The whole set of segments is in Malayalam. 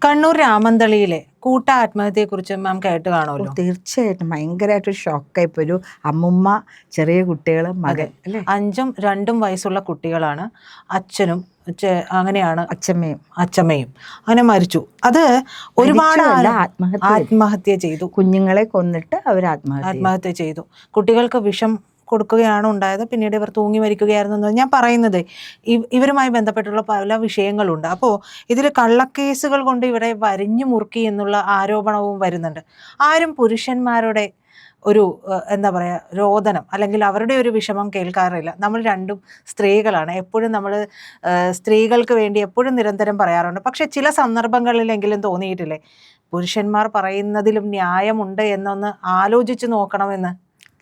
കണ്ണൂർ രാമന്തളിയിലെ കൂട്ട ആത്മഹത്യയെക്കുറിച്ച് മാം കേട്ട് കാണുമല്ലോ. തീർച്ചയായിട്ടും ഭയങ്കരമായിട്ടൊരു ഷോക്കായി. ഇപ്പോൾ ഒരു അമ്മുമ്മ, ചെറിയ കുട്ടികൾ, മകൻ അല്ലേ, 5ഉം 2ഉം വയസ്സുള്ള കുട്ടികളാണ്. അച്ഛനും അങ്ങനെയാണ്, അച്ഛമ്മയും അങ്ങനെ മരിച്ചു. അത് ഒരുപാട് ആത്മഹത്യ ചെയ്തു. കുഞ്ഞുങ്ങളെ കൊന്നിട്ട് അവർ ആത്മഹത്യ ചെയ്തു. കുട്ടികൾക്ക് വിഷം കൊടുക്കുകയാണ് ഉണ്ടായത്. പിന്നീട് ഇവർ തൂങ്ങി മരിക്കുകയായിരുന്നു. ഞാൻ പറയുന്നത് ഇവരുമായി ബന്ധപ്പെട്ടുള്ള പല വിഷയങ്ങളുണ്ട്. അപ്പോൾ ഇതിൽ കള്ളക്കേസുകൾ കൊണ്ട് ഇവരെ വരിഞ്ഞു മുറുക്കി എന്നുള്ള ആരോപണവും വരുന്നുണ്ട്. ആരും പുരുഷന്മാരുടെ ഒരു എന്താ പറയുക രോദനം അല്ലെങ്കിൽ അവരുടെ ഒരു വിഷമം കേൾക്കാറില്ല. നമ്മൾ രണ്ടും സ്ത്രീകളാണ്. എപ്പോഴും നമ്മൾ സ്ത്രീകൾക്ക് വേണ്ടി എപ്പോഴും നിരന്തരം പറയാറുണ്ട്. പക്ഷെ ചില സന്ദർഭങ്ങളിലെങ്കിലും തോന്നിയിട്ടില്ലേ പുരുഷന്മാർ പറയുന്നതിലും ന്യായമുണ്ട് എന്നൊന്ന് ആലോചിച്ച് നോക്കണമെന്ന്?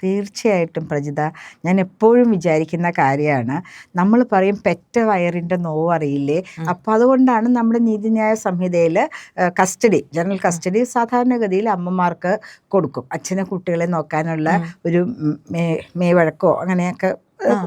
തീർച്ചയായിട്ടും പ്രജിത, ഞാൻ എപ്പോഴും വിചാരിക്കുന്ന കാര്യമാണ്. നമ്മൾ പറയും പെറ്റ വയറിൻ്റെ നോവ് അറിയില്ലേ. അപ്പോൾ അതുകൊണ്ടാണ് നമ്മുടെ നീതിന്യായ സംഹിതയിൽ ജനറൽ കസ്റ്റഡി സാധാരണഗതിയിൽ അമ്മമാർക്ക് കൊടുക്കും. അച്ഛനെ കുട്ടികളെ നോക്കാനുള്ള ഒരു മേവഴക്കോ അങ്ങനെയൊക്കെ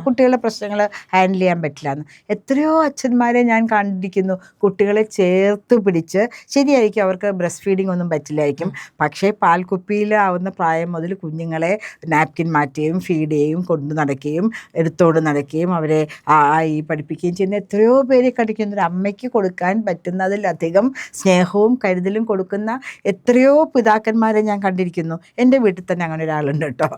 കുട്ടികളുടെ പ്രശ്നങ്ങൾ ഹാൻഡിൽ ചെയ്യാൻ പറ്റില്ല എന്ന്. എത്രയോ അച്ഛന്മാരെ ഞാൻ കണ്ടിരിക്കുന്നു കുട്ടികളെ ചേർത്ത് പിടിച്ച്, ശരിയായിരിക്കും അവർക്ക് ബ്രസ്റ്റ് ഫീഡിങ് ഒന്നും പറ്റില്ലായിരിക്കും, പക്ഷേ പാൽക്കുപ്പിയിലാവുന്ന പ്രായം മുതൽ കുഞ്ഞുങ്ങളെ നാപ്കിൻ മാറ്റുകയും ഫീഡ് ചെയ്യുകയും കൊണ്ടു നടക്കുകയും എടുത്തോണ്ട് നടക്കുകയും അവരെ ഈ പഠിപ്പിക്കുകയും ചെയ്യുന്ന എത്രയോ പേരെ കണ്ടിരിക്കുന്നു. ഒരു അമ്മയ്ക്ക് കൊടുക്കാൻ പറ്റുന്നതിലധികം സ്നേഹവും കരുതലും കൊടുക്കുന്ന എത്രയോ പിതാക്കന്മാരെ ഞാൻ കണ്ടിരിക്കുന്നു. എൻ്റെ വീട്ടിൽ തന്നെ അങ്ങനെ ഒരാളുണ്ട് കേട്ടോ.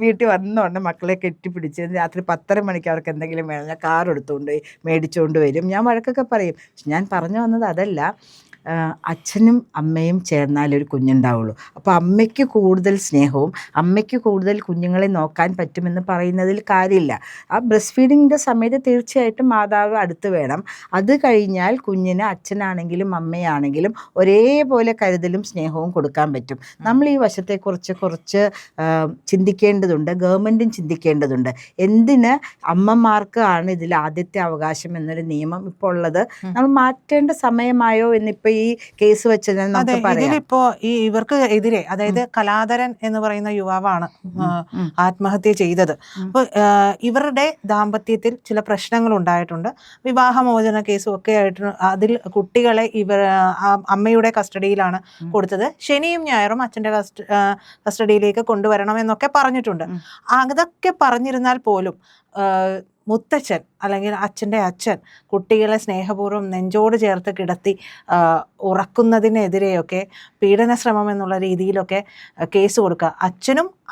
വീട്ടിൽ വന്നോണ്ട് മക്കളെ കെട്ടിപ്പിടിച്ച് രാത്രി 10:30 മണിക്ക് അവർക്ക് എന്തെങ്കിലും വേണം, ഞാൻ കാർ എടുത്തുകൊണ്ട് മേടിച്ചുകൊണ്ട് വരും. ഞാൻ വഴക്കൊക്കെ പറയും. ഞാൻ പറഞ്ഞു വന്നത് അതല്ല, അച്ഛനും അമ്മയും ചേർന്നാലൊരു കുഞ്ഞുണ്ടാവുള്ളൂ. അപ്പോൾ അമ്മയ്ക്ക് കൂടുതൽ സ്നേഹവും അമ്മയ്ക്ക് കൂടുതൽ കുഞ്ഞുങ്ങളെ നോക്കാൻ പറ്റുമെന്ന് പറയുന്നതിൽ കാര്യമില്ല. ആ ബ്രസ്റ്റ് ഫീഡിങ്ങിൻ്റെ സമയത്ത് തീർച്ചയായിട്ടും മാതാവ് അടുത്ത് വേണം. അത് കഴിഞ്ഞാൽ കുഞ്ഞിന് അച്ഛനാണെങ്കിലും അമ്മയാണെങ്കിലും ഒരേപോലെ കരുതലും സ്നേഹവും കൊടുക്കാൻ പറ്റും. നമ്മൾ ഈ വശത്തെക്കുറിച്ച് കുറച്ച് ചിന്തിക്കേണ്ടതുണ്ട്. ഗവൺമെൻറ്റും ചിന്തിക്കേണ്ടതുണ്ട്. എന്തിന് അമ്മമാർക്ക് ആണ് ഇതിൽ ആദ്യത്തെ അവകാശം എന്നൊരു നിയമം ഇപ്പോൾ ഉള്ളത് നമ്മൾ മാറ്റേണ്ട സമയമായോ എന്നിപ്പോൾ ഈ കേസ് വെച്ചത് ഇതിലിപ്പോ ഇവർക്ക് എതിരെ, അതായത് കലാധരൻ എന്ന് പറയുന്ന യുവാവാണ് ആത്മഹത്യ ചെയ്തത്. അപ്പൊ ഇവരുടെ ദാമ്പത്യത്തിൽ ചില പ്രശ്നങ്ങൾ ഉണ്ടായിട്ടുണ്ട്. വിവാഹമോചന കേസും ഒക്കെ ആയിട്ട് അതിൽ കുട്ടികളെ അമ്മയുടെ കസ്റ്റഡിയിലാണ് കൊടുത്തത്. ശനിയും ഞായറും അച്ഛൻ്റെ കസ്റ്റഡിയിലേക്ക് കൊണ്ടുവരണം എന്നൊക്കെ പറഞ്ഞിട്ടുണ്ട്. അതൊക്കെ പറഞ്ഞിരുന്നാൽ പോലും മുത്തച്ഛൻ അല്ലെങ്കിൽ അച്ഛൻ്റെ അച്ഛൻ കുട്ടികളെ സ്നേഹപൂർവ്വം നെഞ്ചോട് ചേർത്ത് കിടത്തി ഉറക്കുന്നതിനെതിരെയൊക്കെ പീഡനശ്രമം എന്നുള്ള രീതിയിലൊക്കെ കേസ് കൊടുക്കുക.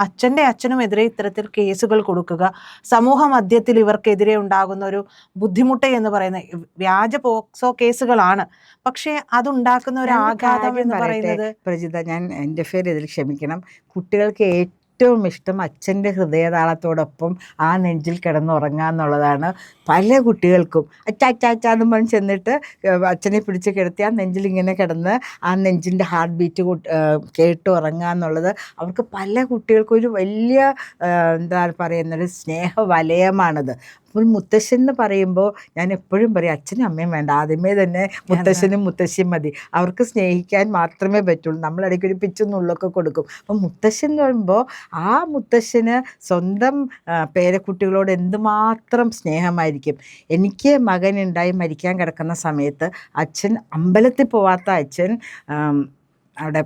അച്ഛൻ്റെ അച്ഛനുമെതിരെ ഇത്തരത്തിൽ കേസുകൾ കൊടുക്കുക. സമൂഹ മധ്യത്തിൽ ഇവർക്കെതിരെ ഉണ്ടാകുന്ന ഒരു ബുദ്ധിമുട്ട് എന്ന് പറയുന്ന വ്യാജ പോക്സോ കേസുകളാണ്. പക്ഷേ അതുണ്ടാക്കുന്ന ഒരു ആഘാതം എന്ന് പറയുന്നത്, പ്രജിത, ഞാൻ എൻ്റെ ഇതിൽ ക്ഷമിക്കണം, കുട്ടികൾക്ക് ഏറ്റവും ഇഷ്ടം അച്ഛൻ്റെ ഹൃദയതാളത്തോടൊപ്പം ആ നെഞ്ചിൽ കിടന്നുറങ്ങുക എന്നുള്ളതാണ്. പല കുട്ടികൾക്കും അച്ചാച്ചാന്ന് പറഞ്ഞ് ചെന്നിട്ട് അച്ഛനെ പിടിച്ച് കിടത്തി ആ നെഞ്ചിൽ ഇങ്ങനെ കിടന്ന് ആ നെഞ്ചിൻ്റെ ഹാർട്ട് ബീറ്റ് കേട്ട് ഉറങ്ങുക എന്നുള്ളത് അവർക്ക് പല കുട്ടികൾക്കും ഒരു വലിയ എന്താ പറയുന്നൊരു സ്നേഹവലയമാണത്. അപ്പോൾ മുത്തശ്ശൻ എന്ന് പറയുമ്പോൾ ഞാൻ എപ്പോഴും പറയും അച്ഛനും അമ്മയും വേണ്ട, ആദ്യമേ തന്നെ മുത്തശ്ശനും മുത്തശ്ശിയും മതി. അവർക്ക് സ്നേഹിക്കാൻ മാത്രമേ പറ്റുള്ളൂ. നമ്മളിടയ്ക്ക് ഒരു പിച്ചുന്നുള്ളൊക്കെ കൊടുക്കും. അപ്പം മുത്തശ്ശൻ എന്ന് പറയുമ്പോൾ ആ മുത്തശ്ശന് സ്വന്തം പേരക്കുട്ടികളോട് എന്തുമാത്രം സ്നേഹമായിരിക്കും. എനിക്ക് മകനുണ്ടായി മരിക്കാൻ കിടക്കുന്ന സമയത്ത് അച്ഛൻ അമ്പലത്തിൽ പോവാത്ത അച്ഛൻ അവിടെ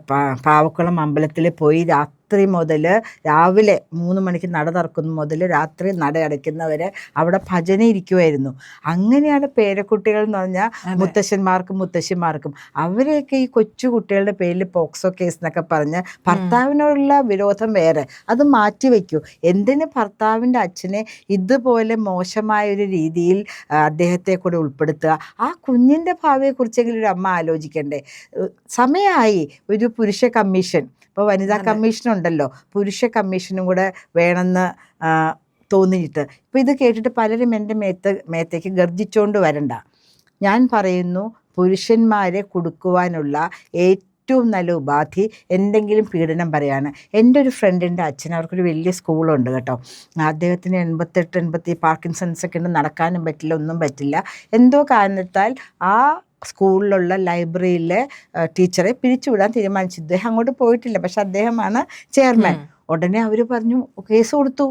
പാവക്കുളം അമ്പലത്തിൽ പോയി രാത്രി മുതൽ രാവിലെ 3 മണിക്ക് നട തുറക്കുന്ന മുതൽ രാത്രി നട അടയ്ക്കുന്നവരെ അവിടെ ഭജന ഇരിക്കുമായിരുന്നു. അങ്ങനെയാണ് പേരക്കുട്ടികൾ എന്ന് പറഞ്ഞാൽ മുത്തശ്ശന്മാർക്കും മുത്തശ്ശിമാർക്കും. അവരെയൊക്കെ ഈ കൊച്ചു കുട്ടികളുടെ പേരിൽ പോക്സോ കേസ് എന്നൊക്കെ പറഞ്ഞ് ഭർത്താവിനോടുള്ള വിരോധം വേറെ, അത് മാറ്റിവെക്കൂ. എന്തിന് ഭർത്താവിൻ്റെ അച്ഛനെ ഇതുപോലെ മോശമായൊരു രീതിയിൽ അദ്ദേഹത്തെ കൂടെ ഉൾപ്പെടുത്തുക? ആ കുഞ്ഞിൻ്റെ ഭാവിയെക്കുറിച്ചെങ്കിലും ഒരു അമ്മ ആലോചിക്കണ്ടേ? സമയമായി ഒരു പുരുഷ കമ്മീഷൻ. ഇപ്പോൾ വനിതാ കമ്മീഷൻ ഉണ്ടല്ലോ, പുരുഷ കമ്മീഷനും കൂടെ വേണമെന്ന് തോന്നിയിട്ട് ഇപ്പോൾ ഇത് കേട്ടിട്ട് പലരും എൻ്റെ മേത്തേക്ക് ഗർജിച്ചുകൊണ്ട് വരണ്ട. ഞാൻ പറയുന്നു, പുരുഷന്മാരെ കൊടുക്കുവാനുള്ള ഏറ്റവും നല്ല ഉപാധി എന്തെങ്കിലും പീഡനം പറയാണ്. എൻ്റെ ഒരു ഫ്രണ്ടിൻ്റെ അച്ഛൻ, അവർക്കൊരു വലിയ സ്കൂളുണ്ട് കേട്ടോ, അദ്ദേഹത്തിന് 88 പാർക്കിൻസൺസൊക്കെ ഉണ്ട്, നടക്കാനും പറ്റില്ല, ഒന്നും പറ്റില്ല. എന്തോ കാരണത്താൽ ആ സ്കൂളിലുള്ള ലൈബ്രറിയിലെ ടീച്ചറെ പിരിച്ചുവിടാൻ തീരുമാനിച്ചു. ഇദ്ദേഹം അങ്ങോട്ട് പോയിട്ടില്ല, പക്ഷെ അദ്ദേഹമാണ് ചെയർമാൻ. ഉടനെ അവർ പറഞ്ഞു, കേസ് കൊടുത്തു.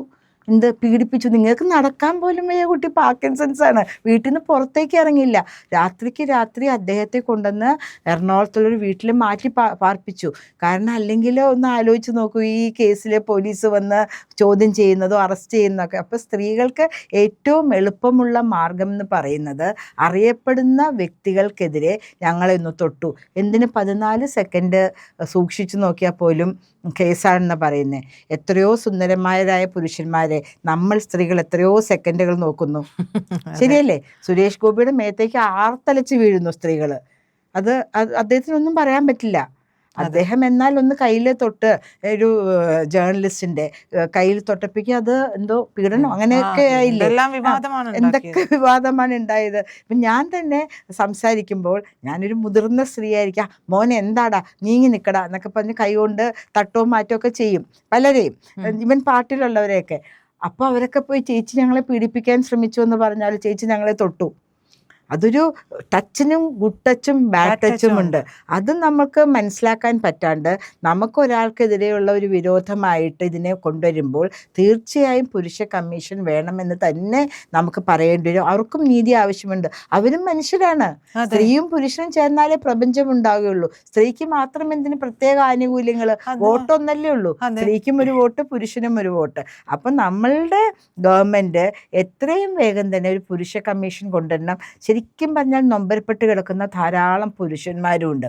എന്ത് പീഡിപ്പിച്ചു, നിങ്ങൾക്ക് നടക്കാൻ പോലും വയ്യ, കുട്ടി പാർക്കിൻസൺസ് ആണ്, വീട്ടിൽ നിന്ന് പുറത്തേക്ക് ഇറങ്ങില്ല. രാത്രിക്ക് രാത്രി അദ്ദേഹത്തെ കൊണ്ടുവന്ന് എറണാകുളത്തുള്ളൊരു വീട്ടിൽ മാറ്റി പാർപ്പിച്ചു. കാരണം അല്ലെങ്കിൽ ഒന്ന് ആലോചിച്ച് നോക്കൂ, ഈ കേസിലെ പോലീസ് വന്ന് ചോദ്യം ചെയ്യുന്നതോ അറസ്റ്റ് ചെയ്യുന്നതൊക്കെ. അപ്പോൾ സ്ത്രീകൾക്ക് ഏറ്റവും എളുപ്പമുള്ള മാർഗം എന്ന് പറയുന്നത് അറിയപ്പെടുന്ന വ്യക്തികൾക്കെതിരെ ഞങ്ങളെ ഒന്ന് തൊട്ടു, എന്തിന് 14 സെക്കൻഡ് സൂക്ഷിച്ചു നോക്കിയാൽ പോലും കേസാണെന്ന് പറയുന്നത്. എത്രയോ സുന്ദരന്മാരായ പുരുഷന്മാരെ നമ്മൾ സ്ത്രീകൾ എത്രയോ സെക്കൻഡുകൾ നോക്കുന്നു, ശരിയല്ലേ? സുരേഷ് ഗോപിയുടെ മേത്തേക്ക് ആർത്തലച്ച് വീഴുന്നു സ്ത്രീകൾ. അത് അദ്ദേഹത്തിനൊന്നും പറയാൻ പറ്റില്ല. അദ്ദേഹം എന്നാൽ ഒന്ന് കയ്യിൽ തൊട്ട്, ഒരു ജേർണലിസ്റ്റിന്റെ കയ്യിൽ തൊട്ടപ്പിക്കുക, അത് എന്തോ പീഡനം അങ്ങനെയൊക്കെ ആയില്ലേ, എന്തൊക്കെ വിവാദമാണ് ഉണ്ടായത്. ഇപ്പം ഞാൻ തന്നെ സംസാരിക്കുമ്പോൾ ഞാനൊരു മുതിർന്ന സ്ത്രീ ആയിരിക്കാം, മോനെ എന്താടാ നീങ്ങി നിൽക്കടാ എന്നൊക്കെ പറഞ്ഞ് കൈകൊണ്ട് തട്ടവും മാറ്റവും ഒക്കെ ചെയ്യും പലരെയും, ഇവൻ പാർട്ടിയിലുള്ളവരെയൊക്കെ. അപ്പോൾ അവരൊക്കെ പോയി ചേച്ചി ഞങ്ങളെ പീഡിപ്പിക്കാൻ ശ്രമിച്ചു എന്ന് പറഞ്ഞാൽ ചേച്ചി ഞങ്ങളെ തൊട്ടു. അതൊരു ടച്ചിനും ഗുഡ് ടച്ചും ബാഡ് ടച്ചും ഉണ്ട്. അത് നമുക്ക് മനസ്സിലാക്കാൻ പറ്റാണ്ട് നമുക്കൊരാൾക്കെതിരെയുള്ള ഒരു വിരോധമായിട്ട് ഇതിനെ കൊണ്ടുവരുമ്പോൾ തീർച്ചയായും പുരുഷ കമ്മീഷൻ വേണമെന്ന് തന്നെ നമുക്ക് പറയേണ്ടി വരും. അവർക്കും നീതി ആവശ്യമുണ്ട്, അവരും മനുഷ്യരാണ്. സ്ത്രീയും പുരുഷനും ചേർന്നാലേ പ്രപഞ്ചം ഉണ്ടാവുകയുള്ളൂ. സ്ത്രീക്ക് മാത്രം എന്തിന് പ്രത്യേക ആനുകൂല്യങ്ങൾ? വോട്ടൊന്നല്ലേ ഉള്ളൂ, സ്ത്രീക്കും ഒരു വോട്ട് പുരുഷനും ഒരു വോട്ട്. അപ്പം നമ്മളുടെ ഗവൺമെന്റ് എത്രയും വേഗം തന്നെ ഒരു പുരുഷ കമ്മീഷൻ കൊണ്ടുവരണം. ശരിക്കും പറഞ്ഞാൽ നൊമ്പരപ്പെട്ട് കിടക്കുന്ന ധാരാളം പുരുഷന്മാരും ഉണ്ട്.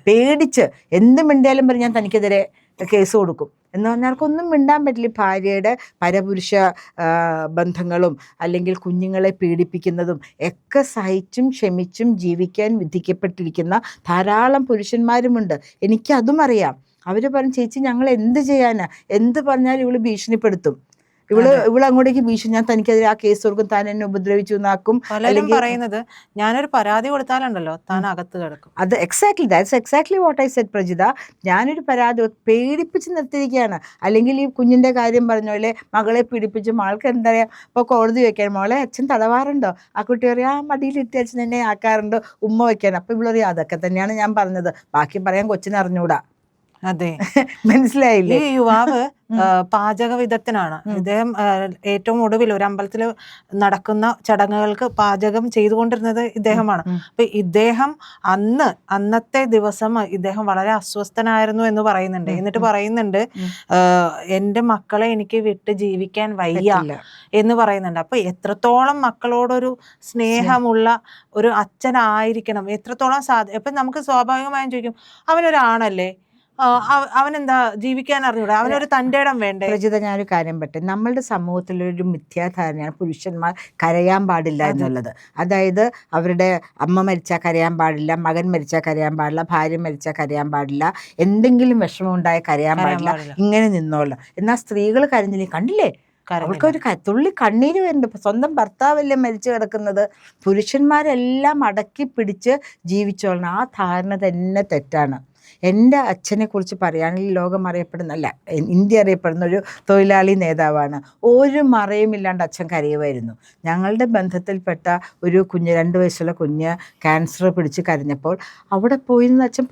പേടിച്ച് എന്ത് മിണ്ടിയാലും പറഞ്ഞ് ഞാൻ തനിക്കെതിരെ കേസ് കൊടുക്കും എന്ന് പറഞ്ഞാൽക്കൊന്നും മിണ്ടാൻ പറ്റില്ല. ഭാര്യയുടെ പരപുരുഷ ബന്ധങ്ങളും അല്ലെങ്കിൽ കുഞ്ഞുങ്ങളെ പീഡിപ്പിക്കുന്നതും ഒക്കെ സഹിച്ചും ക്ഷമിച്ചും ജീവിക്കാൻ വിധിക്കപ്പെട്ടിരിക്കുന്ന ധാരാളം പുരുഷന്മാരുമുണ്ട്. എനിക്കതും അറിയാം. അവർ പറയും ചേച്ചി ഞങ്ങൾ എന്ത് ചെയ്യാനാ, എന്ത് പറഞ്ഞാലും ഇവള് ഭീഷണിപ്പെടുത്തും, ഇവള് അങ്ങോട്ടേക്ക് ഭീഷണി, ഞാൻ തനിക്കെതിരെ ആ കേസ് കൊടുക്കും, താൻ എന്നെ ഉപദ്രവിച്ചു എന്നാക്കും. പലരും പറയുന്നത് ഞാനൊരു പരാതി കൊടുത്താലുണ്ടല്ലോ താൻ അകത്ത് കിടക്കും. അത് exactly what I said Prajitha. ഞാനൊരു പരാതി പേടിപ്പിച്ച് നിർത്തിയിരിക്കുകയാണ്. അല്ലെങ്കിൽ ഈ കുഞ്ഞിന്റെ കാര്യം പറഞ്ഞ പോലെ മകളെ പീഡിപ്പിച്ചു, ആൾക്ക് എന്താ പറയാ, ഇപ്പോൾ കോടതി വയ്ക്കാൻ മോളെ അച്ഛൻ തടവാറുണ്ടോ, ആ കുട്ടി പറയാ മടിയിലിട്ട് അച്ഛൻ എന്നെ ആക്കാറുണ്ട് ഉമ്മ വയ്ക്കാൻ. അപ്പൊ ഇവളറിയാം അതൊക്കെ തന്നെയാണ് ഞാൻ പറഞ്ഞത്, ബാക്കി പറയാൻ കൊച്ചിന് അറിഞ്ഞൂടാ. അതെ, മനസ്സിലായില്ലേ? ഈ യുവാവ് പാചക വിദഗ്ധനാണ്. ഇദ്ദേഹം ഏറ്റവും ഒടുവിൽ ഒരു അമ്പലത്തിൽ നടക്കുന്ന ചടങ്ങുകൾക്ക് പാചകം ചെയ്തുകൊണ്ടിരുന്നത് ഇദ്ദേഹമാണ്. അപ്പൊ ഇദ്ദേഹം അന്നത്തെ ദിവസം ഇദ്ദേഹം വളരെ അസ്വസ്ഥനായിരുന്നു എന്ന് പറയുന്നുണ്ട്. എന്നിട്ട് പറയുന്നുണ്ട് എൻ്റെ മക്കളെ എനിക്ക് വിട്ട് ജീവിക്കാൻ വയ്യ എന്ന് പറയുന്നുണ്ട്. അപ്പൊ എത്രത്തോളം മക്കളോടൊരു സ്നേഹമുള്ള ഒരു അച്ഛനായിരിക്കണം, എത്രത്തോളം ഇപ്പൊ നമുക്ക് സ്വാഭാവികമായും ചോദിക്കും അവനൊരാണല്ലേ, അവനെന്താ ജീവിക്കാൻ അറിഞ്ഞൂടാ, അവനൊരു തൻ്റെ ഇടം വേണ്ടേ? പ്രജിത, ഞാനൊരു കാര്യം പറ്റും, നമ്മളുടെ സമൂഹത്തിലൊരു മിഥ്യാധാരണയാണ് പുരുഷന്മാർ കരയാൻ പാടില്ല എന്നുള്ളത്. അതായത് അവരുടെ അമ്മ മരിച്ചാൽ കരയാൻ പാടില്ല, മകൻ മരിച്ചാൽ കരയാൻ പാടില്ല, ഭാര്യ മരിച്ചാൽ കരയാൻ പാടില്ല, എന്തെങ്കിലും വിഷമം ഉണ്ടായാൽ കരയാൻ പാടില്ല, ഇങ്ങനെ നിന്നോളാം. എന്നാൽ സ്ത്രീകൾ കരഞ്ഞില്ലേ, കണ്ടില്ലേ അവൾക്കൊരു തുള്ളി കണ്ണീര് വരുന്നുണ്ട്, സ്വന്തം ഭർത്താവല്ലേ മരിച്ചു കിടക്കുന്നത്. പുരുഷന്മാരെല്ലാം അടക്കി പിടിച്ച് ജീവിച്ചോളണം, ആ ധാരണ തന്നെ തെറ്റാണ്. എൻ്റെ അച്ഛനെ കുറിച്ച് പറയുകയാണെങ്കിൽ ലോകം അറിയപ്പെടുന്നല്ല, ഇന്ത്യ അറിയപ്പെടുന്ന ഒരു തൊഴിലാളി നേതാവാണ്. ഒരു മറയുമില്ലാണ്ട് അച്ഛൻ കരയുമായിരുന്നു. ഞങ്ങളുടെ ബന്ധത്തിൽപ്പെട്ട ഒരു കുഞ്ഞ്, 2 വയസ്സുള്ള കുഞ്ഞ് ക്യാൻസർ പിടിച്ച് കരഞ്ഞപ്പോൾ അവിടെ പോയിരുന്ന അച്ഛൻ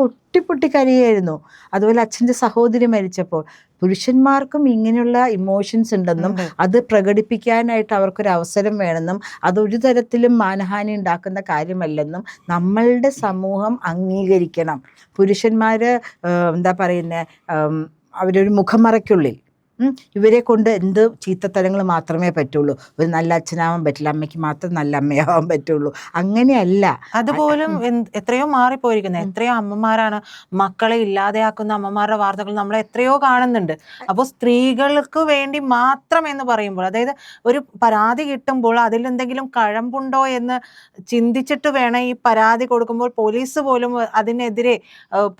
പൊട്ടി കരയായിരുന്നു. അതുപോലെ അച്ഛൻ്റെ സഹോദരി മരിച്ചപ്പോൾ. പുരുഷന്മാർക്കും ഇങ്ങനെയുള്ള ഇമോഷൻസ് ഉണ്ടെന്നും അത് പ്രകടിപ്പിക്കാനായിട്ട് അവർക്കൊരു അവസരം വേണമെന്നും അതൊരു തരത്തിലും മാനഹാനി ഉണ്ടാക്കുന്ന കാര്യമല്ലെന്നും നമ്മളുടെ സമൂഹം അംഗീകരിക്കണം. പുരുഷന്മാർ എന്താ പറയുന്നത്, അവരൊരു മുഖമറയ്ക്കുള്ളിൽ ഇവരെ കൊണ്ട് എന്ത് ചീത്തത്തരങ്ങൾ മാത്രമേ പറ്റുള്ളൂ. ഒരു നല്ല അച്ഛനാവാൻ പറ്റില്ല, അമ്മയ്ക്ക് മാത്രം നല്ല അമ്മയാവാൻ പറ്റുള്ളൂ, അങ്ങനെയല്ല. അതുപോലും എത്രയോ മാറിപ്പോയിരിക്കുന്നത്. എത്രയോ അമ്മമാരാണ് മക്കളെ ഇല്ലാതെയാക്കുന്ന അമ്മമാരുടെ വാർത്തകൾ നമ്മൾ എത്രയോ കാണുന്നുണ്ട്. അപ്പോൾ സ്ത്രീകൾക്ക് വേണ്ടി മാത്രം എന്ന് പറയുമ്പോൾ, അതായത് ഒരു പരാതി കിട്ടുമ്പോൾ അതിൽ എന്തെങ്കിലും കഴമ്പുണ്ടോ എന്ന് ചിന്തിച്ചിട്ട് വേണം ഈ പരാതി കൊടുക്കുമ്പോൾ പോലീസ് പോലും അതിനെതിരെ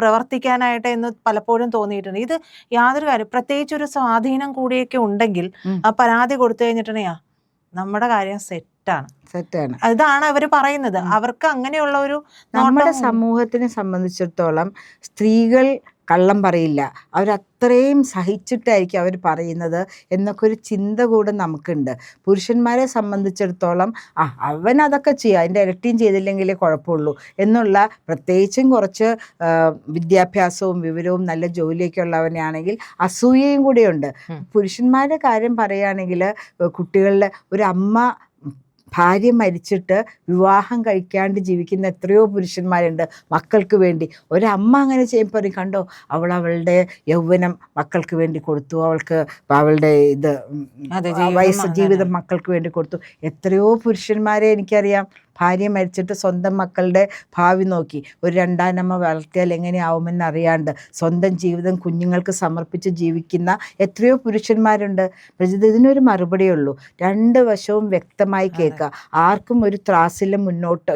പ്രവർത്തിക്കാനായിട്ട് എന്ന് പലപ്പോഴും തോന്നിയിട്ടുണ്ട്. ഇത് യാതൊരു കാര്യം, പ്രത്യേകിച്ച് ഒരു സ്വാധീനം കൂടിയൊക്കെ ഉണ്ടെങ്കിൽ ആ പരാതി കൊടുത്തു കഴിഞ്ഞിട്ടുണ്ടെങ്കിൽ നമ്മുടെ കാര്യം സെറ്റാണ്. ഇതാണ് അവർ പറയുന്നത്. അവർക്ക് അങ്ങനെയുള്ള ഒരു നമ്മുടെ സമൂഹത്തിനെ സംബന്ധിച്ചിടത്തോളം സ്ത്രീകൾ കള്ളം പറയില്ല, അവരത്രയും സഹിച്ചിട്ടായിരിക്കും അവർ പറയുന്നത് എന്നൊക്കെ ഒരു ചിന്ത കൂടെ നമുക്കുണ്ട്. പുരുഷന്മാരെ സംബന്ധിച്ചിടത്തോളം അവൻ അതൊക്കെ ചെയ്യുക, അതിൻ്റെ ഇരട്ടിയും ചെയ്തില്ലെങ്കിലേ കുഴപ്പമുള്ളൂ എന്നുള്ള, പ്രത്യേകിച്ചും കുറച്ച് വിദ്യാഭ്യാസവും വിവരവും നല്ല ജോലിയൊക്കെ ഉള്ളവനാണെങ്കിൽ അസൂയയും കൂടെയുണ്ട്. പുരുഷന്മാരുടെ കാര്യം പറയുകയാണെങ്കിൽ കുട്ടികളുടെ ഒരു അമ്മ ഭാര്യ മരിച്ചിട്ട് വിവാഹം കഴിക്കാണ്ട് ജീവിക്കുന്ന എത്രയോ പുരുഷന്മാരുണ്ട് മക്കൾക്ക് വേണ്ടി. ഒരമ്മ അങ്ങനെ ചെയ്യുമ്പോൾ കണ്ടോ, അവളുടെ യൗവനം മക്കൾക്ക് വേണ്ടി കൊടുത്തു, അവളുടെ വയസ്സ് ജീവിതം മക്കൾക്ക് വേണ്ടി കൊടുത്തു. എത്രയോ പുരുഷന്മാരെ എനിക്കറിയാം ഭാര്യ മരിച്ചിട്ട് സ്വന്തം മക്കളുടെ ഭാവി നോക്കി, ഒരു രണ്ടാനമ്മ വളർത്തിയാൽ എങ്ങനെയാവുമെന്ന് അറിയാണ്ട് സ്വന്തം ജീവിതം കുഞ്ഞുങ്ങൾക്ക് സമർപ്പിച്ച് ജീവിക്കുന്ന എത്രയോ പുരുഷന്മാരുണ്ട്. ഇതിനൊരു മറുപടിയുള്ളൂ, രണ്ട് വശവും വ്യക്തമായി കേൾക്കുക. ആർക്കും ഒരു ത്രാസിലും മുന്നോട്ട്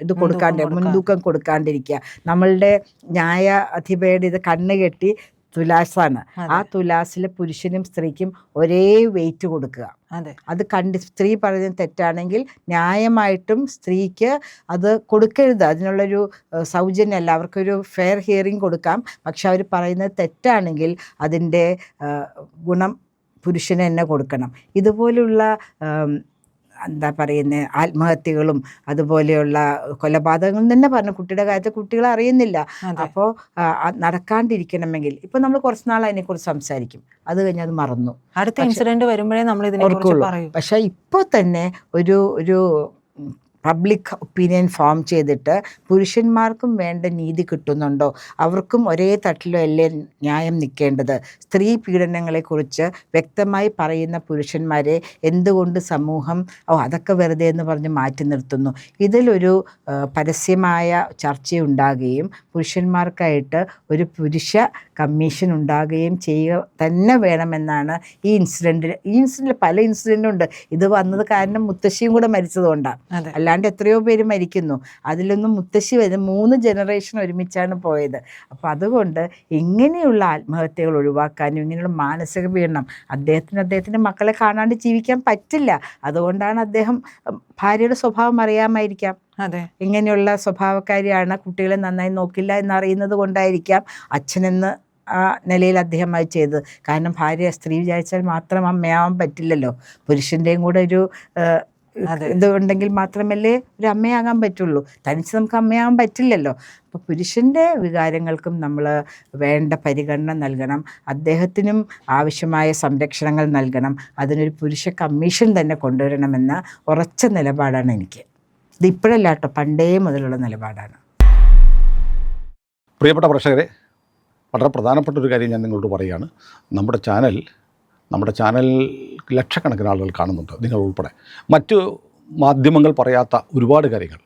ഇത് മുൻതൂക്കം കൊടുക്കാണ്ടിരിക്കുക. നമ്മളുടെ ന്യായ അധിപയുടെ ഇത് കണ്ണുകെട്ടി തുലാസാണ്, ആ തുലാസിൽ പുരുഷനും സ്ത്രീക്കും ഒരേ വെയിറ്റ് കൊടുക്കുക. അത് സ്ത്രീ പറയുന്നത് തെറ്റാണെങ്കിൽ ന്യായമായിട്ടും സ്ത്രീക്ക് അത് കൊടുക്കരുത്. അതിനുള്ളൊരു സൗജന്യമല്ല, അവർക്കൊരു ഫെയർ ഹിയറിംഗ് കൊടുക്കാം. പക്ഷെ അവർ പറയുന്നത് തെറ്റാണെങ്കിൽ അതിൻ്റെ ഗുണം പുരുഷന് തന്നെ കൊടുക്കണം. ഇതുപോലുള്ള എന്താ പറയുന്നത്, ആത്മഹത്യകളും അതുപോലെയുള്ള കൊലപാതകങ്ങളും തന്നെ പറഞ്ഞു. കുട്ടിയുടെ കാര്യത്തിൽ കുട്ടികൾ അറിയുന്നില്ല. അപ്പോൾ നടക്കാണ്ടിരിക്കണമെങ്കിൽ ഇപ്പം നമ്മൾ കുറച്ച് നാൾ അതിനെക്കുറിച്ച് സംസാരിക്കും, അത് കഴിഞ്ഞ് അത് മറന്നു, അടുത്ത ഇൻസിഡന്റ് വരുമ്പോഴേ നമ്മൾ ഇതിനെക്കുറിച്ച് പറയൂ. പക്ഷേ ഇപ്പോൾ തന്നെ ഒരു പബ്ലിക് ഒപ്പീനിയൻ ഫോം ചെയ്തിട്ട് പുരുഷന്മാർക്കും വേണ്ട നീതി കിട്ടുന്നുണ്ടോ, അവർക്കും ഒരേ തട്ടിലോ അല്ലേ ന്യായം നിൽക്കേണ്ടത്, സ്ത്രീ പീഡനങ്ങളെക്കുറിച്ച് വ്യക്തമായി പറയുന്ന പുരുഷന്മാരെ എന്തുകൊണ്ട് സമൂഹം അതൊക്കെ വെറുതെ എന്ന് പറഞ്ഞ് മാറ്റി നിർത്തുന്നു. ഇതിലൊരു പരസ്യമായ ചർച്ചയുണ്ടാകുകയും പുരുഷന്മാർക്കായിട്ട് ഒരു പുരുഷ കമ്മീഷൻ ഉണ്ടാകുകയും ചെയ്യുക തന്നെ വേണമെന്നാണ് ഈ ഇൻസിഡൻറ്റിൽ പല ഇൻസിഡൻറ്റും ഉണ്ട്. ഇത് വന്നത് കാരണം മുത്തശ്ശിയും കൂടെ മരിച്ചതുകൊണ്ടാണ്, അല്ലാണ്ട് എത്രയോ പേര് മരിക്കുന്നു. അതിലൊന്നും മുത്തശ്ശി 3 ജനറേഷൻ ഒരുമിച്ചാണ് പോയത്. അപ്പോൾ അതുകൊണ്ട് ഇങ്ങനെയുള്ള ആത്മഹത്യകൾ ഒഴിവാക്കാനും ഇങ്ങനെയുള്ള മാനസിക പീഡനം, അദ്ദേഹത്തിൻ്റെ മക്കളെ കാണാണ്ട് ജീവിക്കാൻ പറ്റില്ല. അതുകൊണ്ടാണ് അദ്ദേഹം ഭാര്യയുടെ സ്വഭാവം അറിയാമായിരിക്കാം, ഇങ്ങനെയുള്ള സ്വഭാവക്കാരിയാണ്, കുട്ടികളെ നന്നായി നോക്കില്ല എന്നറിയുന്നത് കൊണ്ടായിരിക്കാം അച്ഛനെന്ന് ആ നിലയിൽ അദ്ദേഹം അത് ചെയ്തത്. കാരണം ഭാര്യ സ്ത്രീ വിചാരിച്ചാൽ മാത്രം അമ്മയാവാൻ പറ്റില്ലല്ലോ, പുരുഷൻ്റെയും കൂടെ ഒരു ഇത് ഉണ്ടെങ്കിൽ മാത്രമല്ലേ ഒരു അമ്മയാകാൻ പറ്റുള്ളൂ. തനിച്ച് നമുക്ക് അമ്മയാകാൻ പറ്റില്ലല്ലോ. അപ്പോൾ പുരുഷൻ്റെ വികാരങ്ങൾക്കും നമ്മൾ വേണ്ട പരിഗണന നൽകണം, അദ്ദേഹത്തിനും ആവശ്യമായ സംരക്ഷണങ്ങൾ നൽകണം. അതിനൊരു പുരുഷ കമ്മീഷൻ തന്നെ കൊണ്ടുവരണമെന്ന ഉറച്ച നിലപാടാണ് എനിക്ക്. ഇത് ഇപ്പോഴല്ല കേട്ടോ, പണ്ടേ മുതലുള്ള നിലപാടാണ്. പ്രിയപ്പെട്ട പ്രേക്ഷകരെ, വളരെ പ്രധാനപ്പെട്ട ഒരു കാര്യം ഞാൻ നിങ്ങളോട് പറയുകയാണ്. നമ്മുടെ ചാനൽ ലക്ഷക്കണക്കിന് ആളുകൾ കാണുന്നുണ്ട്, നിങ്ങൾ ഉൾപ്പെടെ. മറ്റു മാധ്യമങ്ങൾ പറയാത്ത ഒരുപാട് കാര്യങ്ങൾ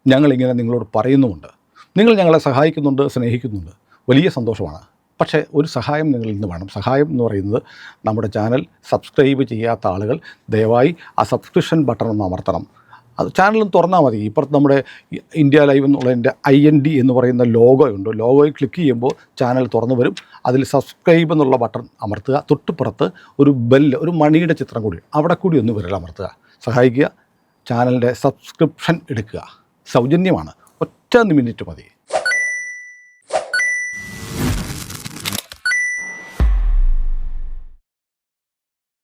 ഞങ്ങളിങ്ങനെ നിങ്ങളോട് പറയുന്നുമുണ്ട്. നിങ്ങൾ ഞങ്ങളെ സഹായിക്കുന്നുണ്ട്, സ്നേഹിക്കുന്നുണ്ട്, വലിയ സന്തോഷമാണ്. പക്ഷേ ഒരു സഹായം നിങ്ങളിൽ നിന്ന് വേണം. സഹായം എന്ന് പറയുന്നത്, നമ്മുടെ ചാനൽ സബ്സ്ക്രൈബ് ചെയ്യാത്ത ആളുകൾ ദയവായി ആ സബ്സ്ക്രിപ്ഷൻ ബട്ടൺ ഒന്ന് അമർത്തണം. അത് ചാനലും തുറന്നാൽ മതി. ഇപ്പുറത്ത് നമ്മുടെ ഇന്ത്യ ലൈവ് എന്നുള്ളതിൻ്റെ IND എന്ന് പറയുന്ന ലോഗോ ഉണ്ട്. ലോഗോയിൽ ക്ലിക്ക് ചെയ്യുമ്പോൾ ചാനൽ തുറന്നു വരും. അതിൽ സബ്സ്ക്രൈബ് എന്നുള്ള ബട്ടൺ അമർത്തുക. തൊട്ടുപുറത്ത് ഒരു ബെല്ല്, ഒരു മണിയുടെ ചിത്രം കൂടി, അവിടെ കൂടി ഒന്ന് വിരൽ അമർത്തുക. സഹായിക്കുക. ചാനലിൻ്റെ സബ്സ്ക്രിപ്ഷൻ എടുക്കുക. സൗജന്യമാണ്, ഒറ്റ മിനിറ്റ് മതി.